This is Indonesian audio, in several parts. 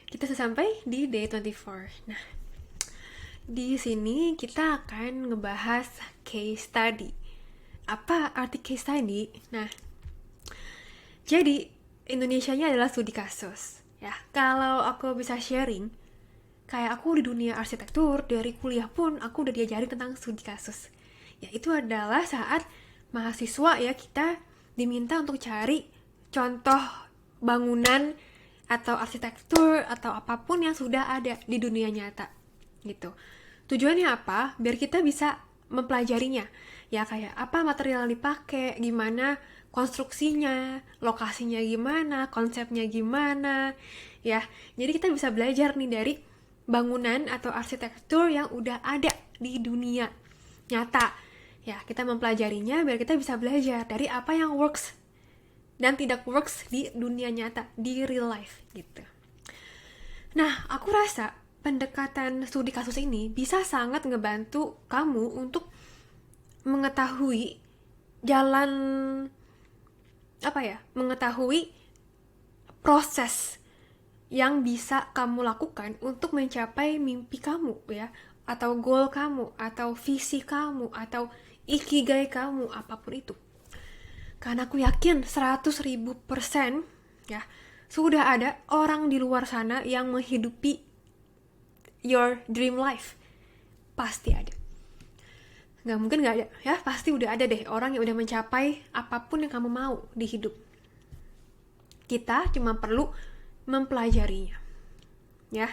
kita sudah sampai di day 24. Nah, di sini kita akan ngebahas case study. Apa arti case study? Nah, jadi Indonesianya adalah studi kasus. Ya, kalau aku bisa sharing, kayak aku di dunia arsitektur, dari kuliah pun aku udah diajarin tentang studi kasus. Ya, itu adalah saat mahasiswa ya kita diminta untuk cari contoh bangunan atau arsitektur atau apapun yang sudah ada di dunia nyata gitu. Tujuannya apa? Biar kita bisa mempelajarinya. Ya kayak apa material yang dipakai, gimana konstruksinya, lokasinya gimana, konsepnya gimana. Ya, jadi kita bisa belajar nih dari bangunan atau arsitektur yang udah ada di dunia nyata. Ya, kita mempelajarinya biar kita bisa belajar dari apa yang works dan tidak works di dunia nyata, di real life gitu. Nah, aku rasa pendekatan studi kasus ini bisa sangat ngebantu kamu untuk mengetahui jalan mengetahui proses yang bisa kamu lakukan untuk mencapai mimpi kamu ya, atau goal kamu, atau visi kamu, atau ikigai kamu, apapun itu. Karena aku yakin 100.000% ya, sudah ada orang di luar sana yang menghidupi your dream life. Pasti ada. Nggak mungkin nggak ada ya, pasti udah ada deh orang yang udah mencapai apapun yang kamu mau di hidup. Kita cuma perlu mempelajarinya. Ya,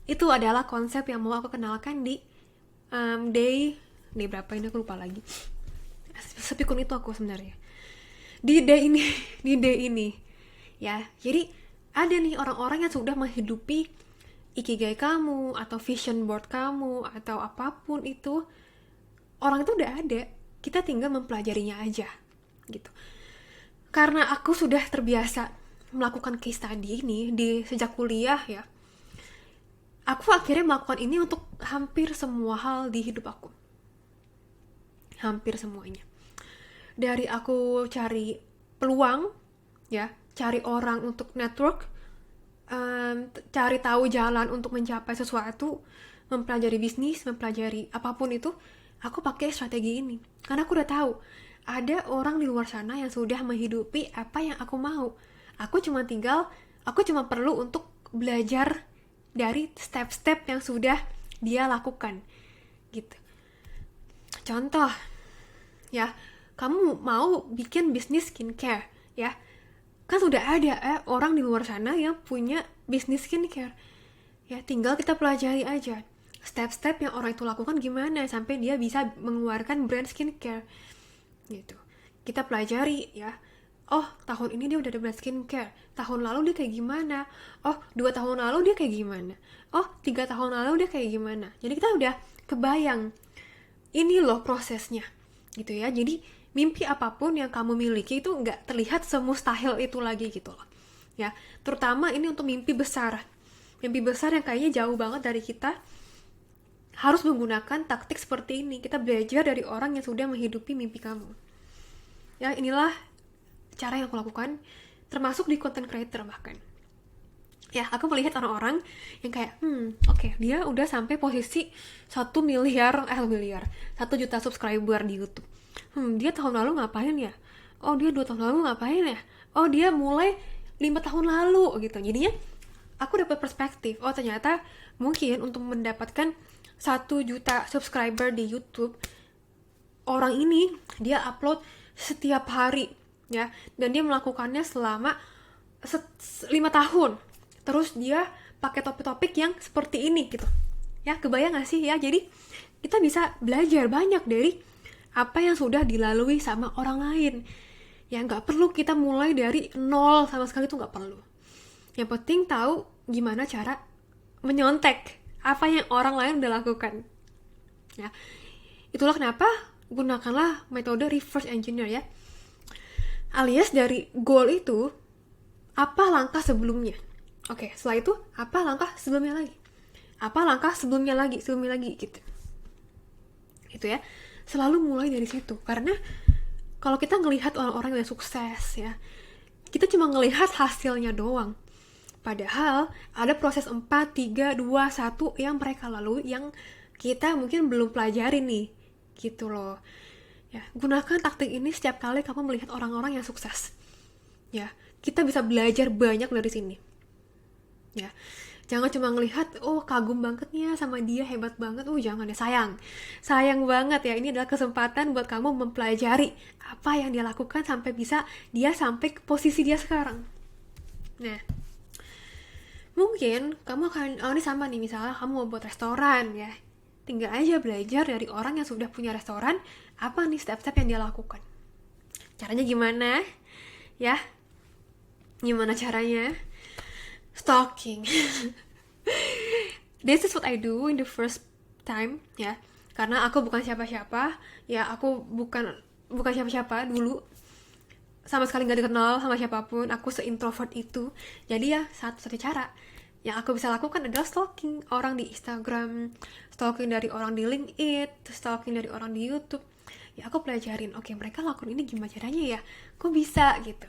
itu adalah konsep yang mau aku kenalkan di day berapa ini aku lupa lagi. Sepikun itu aku sebenarnya. Di day ini ya, jadi ada nih orang-orang yang sudah menghidupi ikigai kamu atau vision board kamu atau apapun itu. Orang itu udah ada, kita tinggal mempelajarinya aja gitu. Karena aku sudah terbiasa melakukan case study ini sejak kuliah ya, aku akhirnya melakukan ini untuk hampir semua hal di hidup aku. Hampir semuanya. Dari aku cari peluang, ya, cari orang untuk network, cari tahu jalan untuk mencapai sesuatu, mempelajari bisnis, mempelajari apapun itu, aku pakai strategi ini. Karena aku udah tahu, ada orang di luar sana yang sudah menghidupi apa yang aku mau. Aku cuma perlu untuk belajar dari step-step yang sudah dia lakukan, gitu. Contoh, ya, kamu mau bikin bisnis skincare, ya, kan sudah ada orang di luar sana yang punya bisnis skincare, ya, tinggal kita pelajari aja step-step yang orang itu lakukan gimana sampai dia bisa mengeluarkan brand skincare, gitu. Kita pelajari, ya, oh tahun ini dia udah ada brand skincare, tahun lalu dia kayak gimana, oh 2 tahun lalu dia kayak gimana, oh 3 tahun lalu dia kayak gimana. Jadi kita udah kebayang ini loh prosesnya, gitu ya. Jadi mimpi apapun yang kamu miliki itu nggak terlihat semustahil itu lagi gitu loh ya. Terutama ini untuk mimpi besar yang kayaknya jauh banget dari kita, harus menggunakan taktik seperti ini. Kita belajar dari orang yang sudah menghidupi mimpi kamu ya. Inilah cara yang aku lakukan, termasuk di content creator bahkan ya. Aku melihat orang-orang yang kayak oke, dia udah sampai posisi 1 juta subscriber di YouTube. Dia tahun lalu ngapain ya? Oh, dia 2 tahun lalu ngapain ya? Oh, dia mulai 5 tahun lalu gitu. Jadinya aku dapat perspektif. Oh, ternyata mungkin untuk mendapatkan 1 juta subscriber di YouTube, orang ini dia upload setiap hari ya, dan dia melakukannya selama 5 tahun. Terus dia pakai topik-topik yang seperti ini gitu. Ya, kebayang gak sih ya? Jadi kita bisa belajar banyak dari apa yang sudah dilalui sama orang lain. Ya, gak perlu kita mulai dari nol sama sekali, itu gak perlu. Yang penting tahu gimana cara menyontek apa yang orang lain udah lakukan. Ya, itulah kenapa gunakanlah metode reverse engineer ya. Alias dari goal itu, apa langkah sebelumnya? Oke, setelah itu apa langkah sebelumnya lagi? Apa langkah sebelumnya lagi gitu. Gitu ya. Selalu mulai dari situ. Karena kalau kita ngelihat orang-orang yang sukses ya, kita cuma ngelihat hasilnya doang. Padahal ada proses 4, 3, 2, 1 yang mereka lalui yang kita mungkin belum pelajari nih. Gitu loh. Ya, gunakan taktik ini setiap kali kamu melihat orang-orang yang sukses. Ya, kita bisa belajar banyak dari sini. Ya, jangan cuma ngelihat, oh kagum banget ya sama dia, hebat banget. Jangan ya, sayang banget ya. Ini adalah kesempatan buat kamu mempelajari apa yang dia lakukan sampai bisa dia sampai ke posisi dia sekarang. Nah, mungkin kamu akan, ini sama nih, misalnya kamu mau buat restoran ya, tinggal aja belajar dari orang yang sudah punya restoran, apa nih step-step yang dia lakukan, caranya gimana ya, gimana caranya. Stalking. This is what I do in the first time ya, karena aku bukan siapa-siapa ya, aku bukan siapa-siapa dulu, sama sekali gak dikenal sama siapapun, aku se-introvert itu. Jadi ya satu cara yang aku bisa lakukan adalah stalking orang di Instagram, stalking dari orang di LinkedIn, stalking dari orang di YouTube. Ya aku pelajarin, oke, mereka lakukan ini gimana caranya ya, kok bisa gitu.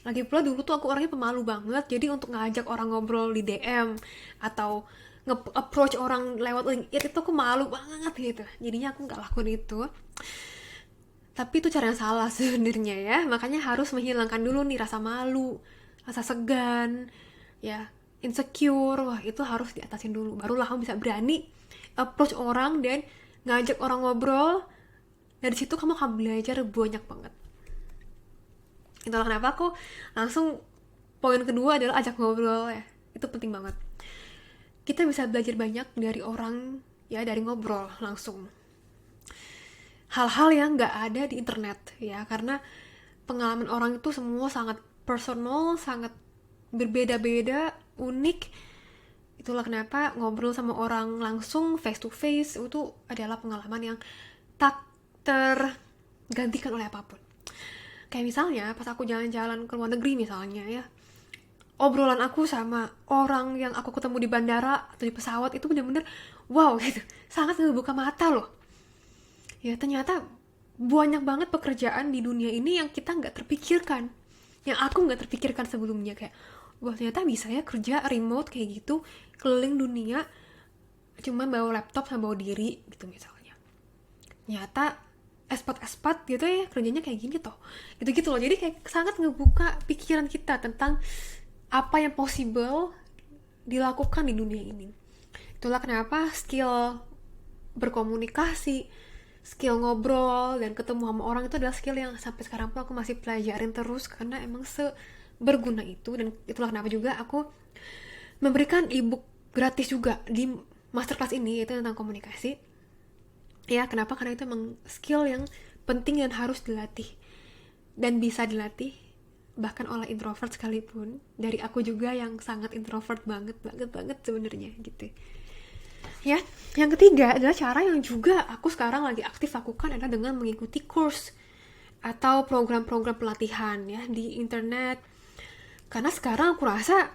Lagi pula dulu tuh aku orangnya pemalu banget, jadi untuk ngajak orang ngobrol di DM atau nge-approach orang lewat LinkedIn itu aku malu banget gitu. Jadinya aku gak lakuin itu. Tapi itu cara yang salah sebenarnya ya. Makanya harus menghilangkan dulu nih rasa malu, rasa segan, ya, insecure. Wah, itu harus diatasin dulu. Barulah kamu bisa berani approach orang dan ngajak orang ngobrol. Dari situ kamu akan belajar banyak banget. Itulah kenapa aku langsung poin kedua adalah ajak ngobrol ya. Itu penting banget. Kita bisa belajar banyak dari orang ya, dari ngobrol langsung. Hal-hal yang nggak ada di internet ya, karena pengalaman orang itu semua sangat personal, sangat berbeda-beda, unik. Itulah kenapa ngobrol sama orang langsung face to face itu adalah pengalaman yang tak tergantikan oleh apapun. Kayak misalnya pas aku jalan-jalan ke luar negeri misalnya ya, obrolan aku sama orang yang aku ketemu di bandara atau di pesawat itu benar-benar wow gitu, sangat ngebuka mata loh. Ya ternyata banyak banget pekerjaan di dunia ini yang kita nggak terpikirkan, yang aku nggak terpikirkan sebelumnya. Kayak wah, ternyata bisa ya kerja remote kayak gitu, keliling dunia cuman bawa laptop sama bawa diri gitu misalnya. Ternyata espat gitu ya, kerjanya kayak gini toh, gitu loh. Jadi kayak sangat ngebuka pikiran kita tentang apa yang possible dilakukan di dunia ini. Itulah kenapa skill berkomunikasi, skill ngobrol dan ketemu sama orang itu adalah skill yang sampai sekarang pun aku masih pelajarin terus, karena emang seberguna itu. Dan itulah kenapa juga aku memberikan ebook gratis juga di masterclass ini, yaitu tentang komunikasi ya. Kenapa? Karena itu emang skill yang penting dan harus dilatih, dan bisa dilatih bahkan oleh introvert sekalipun. Dari aku juga yang sangat introvert banget sebenarnya gitu ya. Yang ketiga adalah cara yang juga aku sekarang lagi aktif lakukan adalah dengan mengikuti course atau program-program pelatihan ya di internet. Karena sekarang aku rasa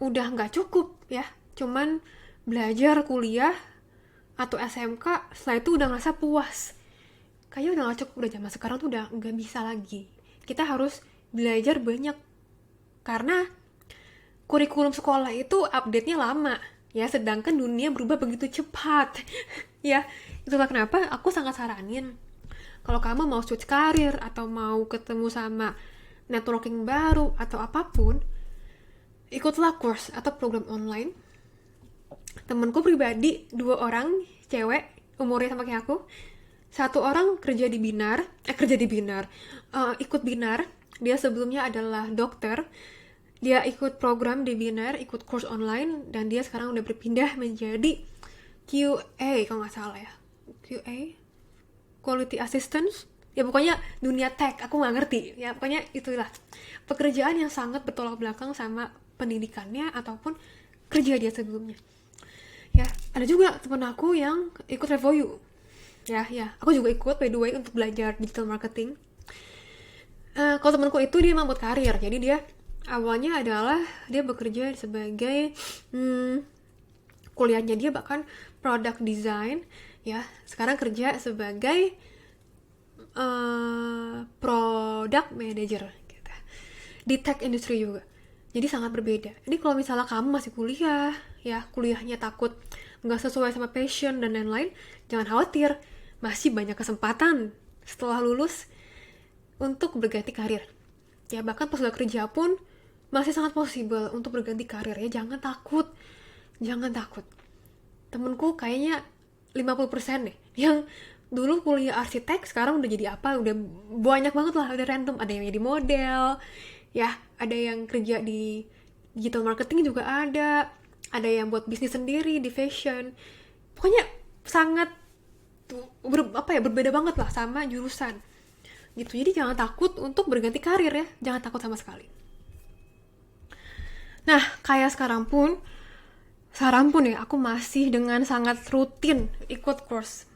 udah nggak cukup ya cuman belajar kuliah atau SMK, setelah itu udah ngerasa puas. Kayaknya udah gak cukup, udah zaman sekarang tuh udah gak bisa lagi. Kita harus belajar banyak, karena kurikulum sekolah itu update-nya lama ya, sedangkan dunia berubah begitu cepat ya. Itulah kenapa aku sangat saranin kalau kamu mau switch karir atau mau ketemu sama networking baru atau apapun, ikutlah course atau program online. Temenku pribadi 2 orang cewek umurnya sama kayak aku, 1 orang ikut Binar. Dia sebelumnya adalah dokter, dia ikut program di Binar, ikut course online, dan dia sekarang udah berpindah menjadi QA kalau nggak salah ya, QA quality assistance ya, pokoknya dunia tech, aku nggak ngerti ya, pokoknya itulah pekerjaan yang sangat bertolak belakang sama pendidikannya ataupun kerja dia sebelumnya ya. Ada juga teman aku yang ikut Revoyu ya, aku juga ikut by the way untuk belajar digital marketing. Kalau temanku itu dia memang buat karir, jadi dia awalnya adalah dia bekerja sebagai kuliahnya dia bahkan product design ya, sekarang kerja sebagai product manager gitu di tech industry juga. Jadi sangat berbeda. Jadi kalau misalnya kamu masih kuliah, ya kuliahnya takut nggak sesuai sama passion dan lain-lain, jangan khawatir, masih banyak kesempatan setelah lulus untuk berganti karir. Ya bahkan pas udah kerja pun masih sangat possible untuk berganti karir ya, jangan takut. Jangan takut. Temenku kayaknya 50% deh yang dulu kuliah arsitek sekarang udah jadi apa, udah banyak banget lah, udah random, ada yang jadi model ya, ada yang kerja di digital marketing juga ada yang buat bisnis sendiri di fashion, pokoknya sangat berbeda banget lah sama jurusan gitu. Jadi jangan takut untuk berganti karir ya, jangan takut sama sekali. Nah kayak sekarang pun ya aku masih dengan sangat rutin ikut course,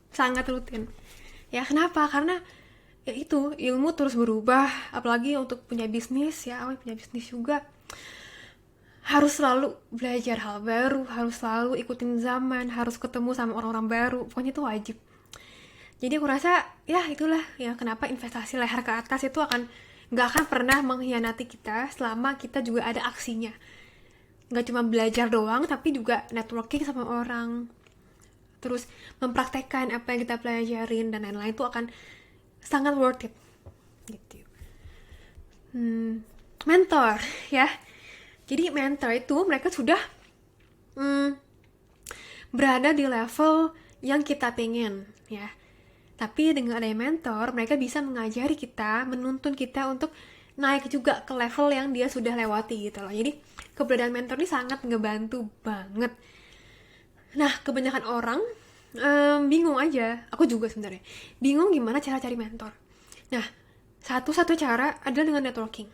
sangat rutin ya. Kenapa? Karena ya itu, ilmu terus berubah, apalagi untuk punya bisnis ya, aku punya bisnis juga, harus selalu belajar hal baru, harus selalu ikutin zaman, harus ketemu sama orang-orang baru, pokoknya itu wajib. Jadi aku rasa ya itulah ya kenapa investasi leher ke atas itu nggak akan pernah mengkhianati kita selama kita juga ada aksinya. Nggak cuma belajar doang, tapi juga networking sama orang, terus mempraktekkan apa yang kita pelajarin dan lain-lain, itu akan sangat worth it gitu. Mentor ya, jadi mentor itu mereka sudah berada di level yang kita pengen ya, tapi dengan adanya mentor mereka bisa mengajari kita, menuntun kita untuk naik juga ke level yang dia sudah lewati gitu loh. Jadi keberadaan mentor ini sangat ngebantu banget. Nah kebanyakan orang bingung aja, aku juga sebenarnya bingung gimana cara cari mentor. Nah satu cara adalah dengan networking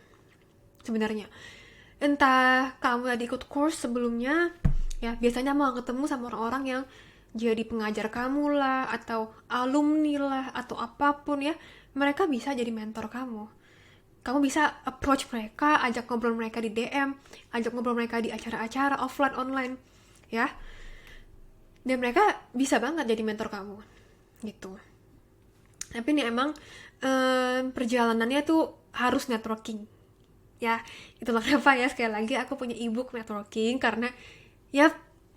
sebenarnya. Entah kamu tadi ikut course sebelumnya ya, biasanya mau ketemu sama orang-orang yang jadi pengajar kamu lah, atau alumni lah, atau apapun ya, mereka bisa jadi mentor kamu. Kamu bisa approach mereka, ajak ngobrol mereka di DM, ajak ngobrol mereka di acara-acara offline, online ya, dan mereka bisa banget jadi mentor kamu gitu. Tapi ini emang perjalanannya tuh harus networking ya. Itulah kenapa ya sekali lagi aku punya ebook networking, karena ya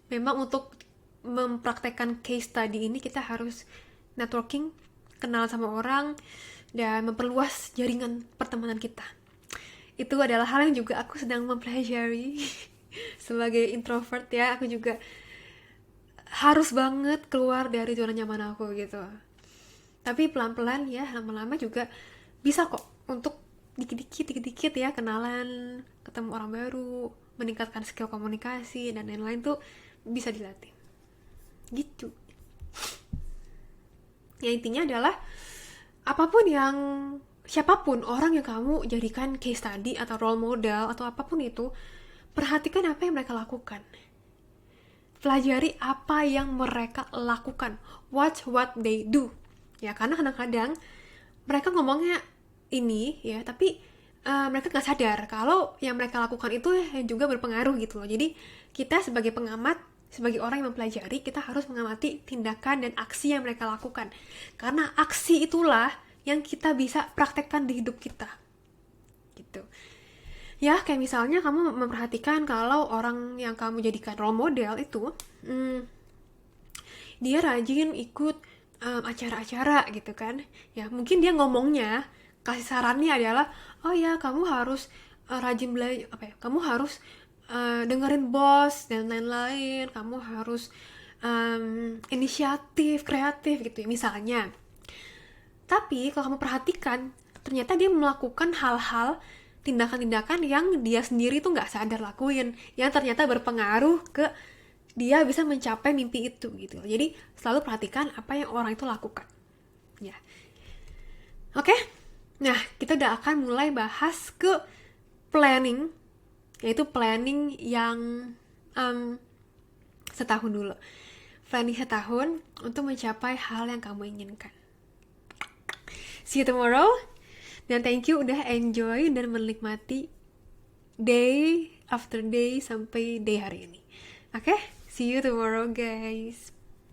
memang untuk mempraktekkan case study ini kita harus networking, kenal sama orang, dan memperluas jaringan pertemanan kita. Itu adalah hal yang juga aku sedang mempelajari sebagai introvert ya. Aku juga harus banget keluar dari zona nyaman aku gitu. Tapi pelan-pelan ya, lama-lama juga bisa kok untuk dikit-dikit ya kenalan, ketemu orang baru, meningkatkan skill komunikasi dan lain-lain tuh bisa dilatih gitu. Ya intinya adalah siapapun orang yang kamu jadikan case study atau role model atau apapun itu, perhatikan apa yang mereka lakukan, pelajari apa yang mereka lakukan, watch what they do ya. Karena kadang-kadang mereka ngomongnya ini ya, tapi mereka nggak sadar kalau yang mereka lakukan itu juga berpengaruh gitu loh. Jadi kita sebagai pengamat, sebagai orang yang mempelajari, kita harus mengamati tindakan dan aksi yang mereka lakukan, karena aksi itulah yang kita bisa praktekkan di hidup kita gitu ya. Kayak misalnya kamu memperhatikan kalau orang yang kamu jadikan role model itu dia rajin ikut acara-acara gitu kan ya, mungkin dia ngomongnya, kasih sarannya adalah, oh ya kamu harus rajin belajar kamu harus dengerin bos dan lain-lain, kamu harus inisiatif, kreatif gitu ya misalnya. Tapi kalau kamu perhatikan, ternyata dia melakukan hal-hal, tindakan-tindakan yang dia sendiri tuh gak sadar lakuin, yang ternyata berpengaruh ke dia bisa mencapai mimpi itu gitu. Jadi selalu perhatikan apa yang orang itu lakukan ya. Oke? Nah kita udah akan mulai bahas ke planning, yaitu planning yang setahun dulu. Planning setahun untuk mencapai hal yang kamu inginkan. See you tomorrow. Dan thank you udah enjoy dan menikmati day after day sampai day hari ini. Oke? See you tomorrow guys.